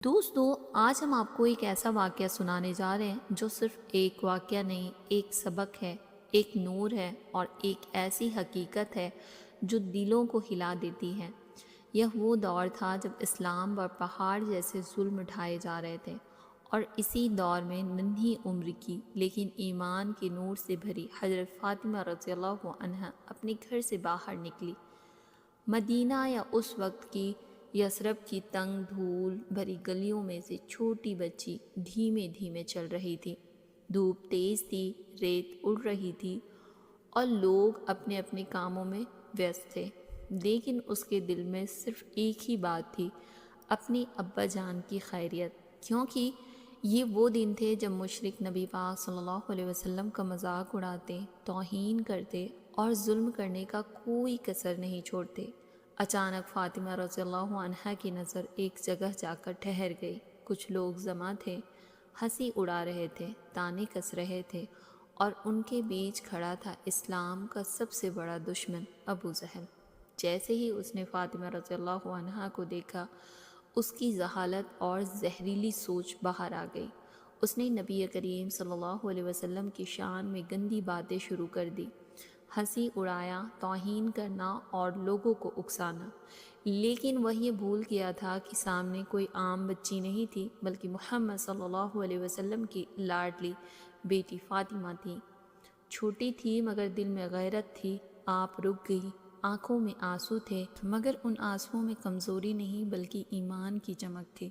دوستو، آج ہم آپ کو ایک ایسا واقعہ سنانے جا رہے ہیں جو صرف ایک واقعہ نہیں، ایک سبق ہے، ایک نور ہے اور ایک ایسی حقیقت ہے جو دلوں کو ہلا دیتی ہے۔ یہ وہ دور تھا جب اسلام پر پہاڑ جیسے ظلم اٹھائے جا رہے تھے، اور اسی دور میں ننھی عمر کی لیکن ایمان کے نور سے بھری حضرت فاطمہ رضی اللہ عنہا اپنے گھر سے باہر نکلی۔ مدینہ یا اس وقت کی یثرب کی تنگ دھول بھری گلیوں میں سے چھوٹی بچی دھیمے دھیمے چل رہی تھی۔ دھوپ تیز تھی، ریت اڑ رہی تھی اور لوگ اپنے اپنے کاموں میں ویست تھے، لیکن اس کے دل میں صرف ایک ہی بات تھی، اپنی ابا جان کی خیریت۔ کیونکہ یہ وہ دن تھے جب مشرک نبی پاک صلی اللہ علیہ وسلم کا مذاق اڑاتے، توہین کرتے اور ظلم کرنے کا کوئی کسر نہیں چھوڑتے۔ اچانک فاطمہ رضی اللہ عنہا کی نظر ایک جگہ جا کر ٹھہر گئی۔ کچھ لوگ جمع تھے، ہنسی اڑا رہے تھے، تانے کس رہے تھے، اور ان کے بیچ کھڑا تھا اسلام کا سب سے بڑا دشمن ابو جہل۔ جیسے ہی اس نے فاطمہ رضی اللہ عنہا کو دیکھا، اس کی جہالت اور زہریلی سوچ باہر آ گئی۔ اس نے نبی کریم صلی اللہ علیہ وسلم کی شان میں گندی باتیں شروع کر دی، ہنسی اڑایا، توہین کرنا اور لوگوں کو اکسانا۔ لیکن وہ یہ بھول گیا تھا کہ سامنے کوئی عام بچی نہیں تھی، بلکہ محمد صلی اللہ علیہ وسلم کی لاڈلی بیٹی فاطمہ تھی۔ چھوٹی تھی مگر دل میں غیرت تھی۔ آپ رک گئی، آنکھوں میں آنسو تھے، مگر ان آنسوؤں میں کمزوری نہیں بلکہ ایمان کی چمک تھی۔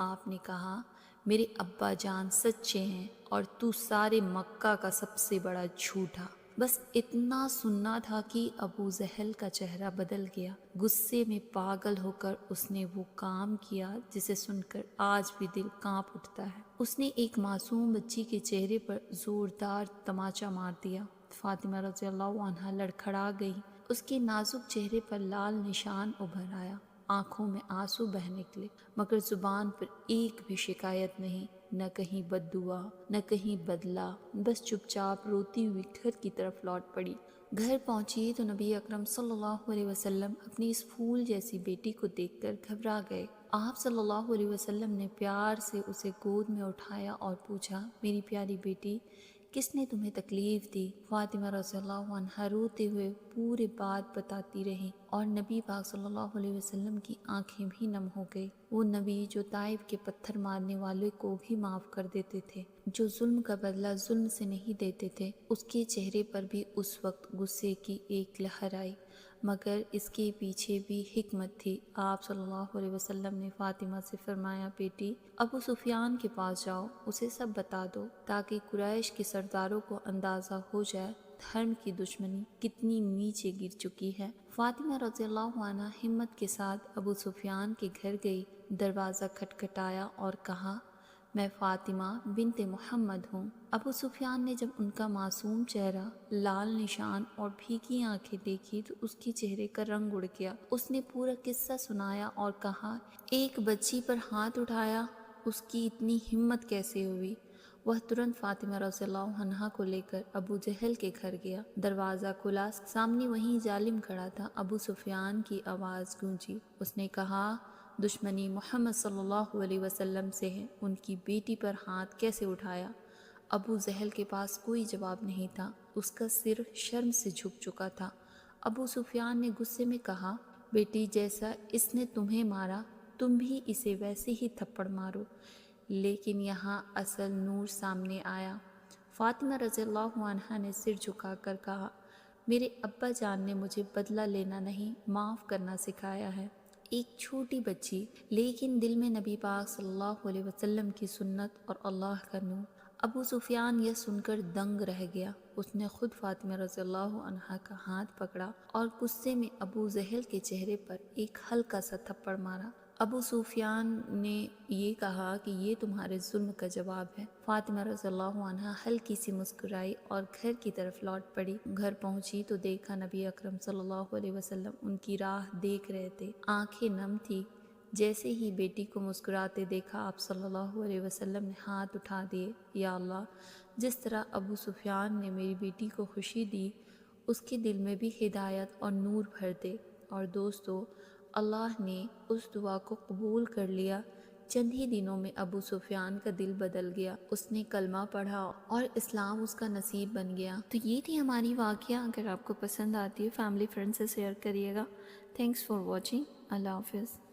آپ نے کہا، میرے ابا جان سچے ہیں اور تو سارے مکہ کا سب سے بڑا جھوٹا۔ بس اتنا سننا تھا کہ ابو جہل کا چہرہ بدل گیا۔ غصے میں پاگل ہو کر اس نے وہ کام کیا جسے سن کر آج بھی دل کانپ اٹھتا ہے۔ اس نے ایک معصوم بچی کے چہرے پر زوردار تماچا مار دیا۔ فاطمہ رضی اللہ عنہا لڑکھڑا گئی، اس کے نازک چہرے پر لال نشان ابھر آیا، آنکھوں میں آنسو بہہ نکلے، مگر زبان پر ایک بھی شکایت نہیں، نہ کہیں بد دعا، نہ کہیں بدلہ، بس چپ چاپ روتی ہوئی گھر کی طرف لوٹ پڑی۔ گھر پہنچی تو نبی اکرم صلی اللہ علیہ وسلم اپنی اس پھول جیسی بیٹی کو دیکھ کر گھبرا گئے۔ آپ صلی اللہ علیہ وسلم نے پیار سے اسے گود میں اٹھایا اور پوچھا، میری پیاری بیٹی، کس نے تمہیں تکلیف دی؟ فاطمہ رضی اللہ عنہا روتے ہوئے پورے بات بتاتی رہی، اور نبی پاک صلی اللہ علیہ وسلم کی آنکھیں بھی نم ہو گئی۔ وہ نبی جو طائف کے پتھر مارنے والے کو بھی معاف کر دیتے تھے، جو ظلم کا بدلہ ظلم سے نہیں دیتے تھے، اس کے چہرے پر بھی اس وقت غصے کی ایک لہر آئی، مگر اس کے پیچھے بھی حکمت تھی۔ آپ صلی اللہ علیہ وسلم نے فاطمہ سے فرمایا، بیٹی، ابو سفیان کے پاس جاؤ، اسے سب بتا دو تاکہ قریش کے سرداروں کو اندازہ ہو جائے دھرم کی دشمنی کتنی نیچے گر چکی ہے۔ فاطمہ رضی اللہ عنہا ہمت کے ساتھ ابو سفیان کے گھر گئی، دروازہ کھٹکھٹایا اور کہا، میں فاطمہ بنت محمد ہوں۔ ابو سفیان نے جب ان کا معصوم چہرہ، لال نشان اور بھیگی آنکھیں دیکھی تو اس کے چہرے کا رنگ اڑ گیا۔ اس نے پورا قصہ سنایا اور کہا، ایک بچی پر ہاتھ اٹھایا، اس کی اتنی ہمت کیسے ہوئی؟ وہ ترنت فاطمہ رضی اللہ عنہا کو لے کر ابو جہل کے گھر گیا۔ دروازہ کھلا، سامنے وہیں ظالم کھڑا تھا۔ ابو سفیان کی آواز گونجی، اس نے کہا، دشمنی محمد صلی اللہ علیہ وسلم سے ہے، ان کی بیٹی پر ہاتھ کیسے اٹھایا؟ ابو جہل کے پاس کوئی جواب نہیں تھا، اس کا سر شرم سے جھک چکا تھا۔ ابو سفیان نے غصے میں کہا، بیٹی، جیسا اس نے تمہیں مارا تم بھی اسے ویسے ہی تھپڑ مارو۔ لیکن یہاں اصل نور سامنے آیا۔ فاطمہ رضی اللہ عنہا نے سر جھکا کر کہا، میرے ابا جان نے مجھے بدلہ لینا نہیں، معاف کرنا سکھایا ہے۔ ایک چھوٹی بچی، لیکن دل میں نبی پاک صلی اللہ علیہ وسلم کی سنت اور اللہ کا نور۔ ابو سفیان یہ سن کر دنگ رہ گیا۔ اس نے خود فاطمہ رضی اللہ عنہا کا ہاتھ پکڑا اور غصے میں ابو جہل کے چہرے پر ایک ہلکا سا تھپڑ مارا۔ ابو سفیان نے یہ کہا کہ یہ تمہارے ظلم کا جواب ہے۔ فاطمہ رضی اللہ عنہا ہلکی سی مسکرائی اور گھر کی طرف لوٹ پڑی۔ گھر پہنچی تو دیکھا نبی اکرم صلی اللہ علیہ وسلم ان کی راہ دیکھ رہے تھے، آنکھیں نم تھی۔ جیسے ہی بیٹی کو مسکراتے دیکھا، آپ صلی اللہ علیہ وسلم نے ہاتھ اٹھا دیے، یا اللہ، جس طرح ابو سفیان نے میری بیٹی کو خوشی دی، اس کے دل میں بھی ہدایت اور نور بھر دے۔ اور دوستو، اللہ نے اس دعا کو قبول کر لیا۔ چند ہی دنوں میں ابو سفیان کا دل بدل گیا، اس نے کلمہ پڑھا اور اسلام اس کا نصیب بن گیا۔ تو یہ تھی ہماری واقعہ۔ اگر آپ کو پسند آتی ہے فیملی فرینڈ سے شیئر کریے گا۔ Thanks for watching. اللہ حافظ۔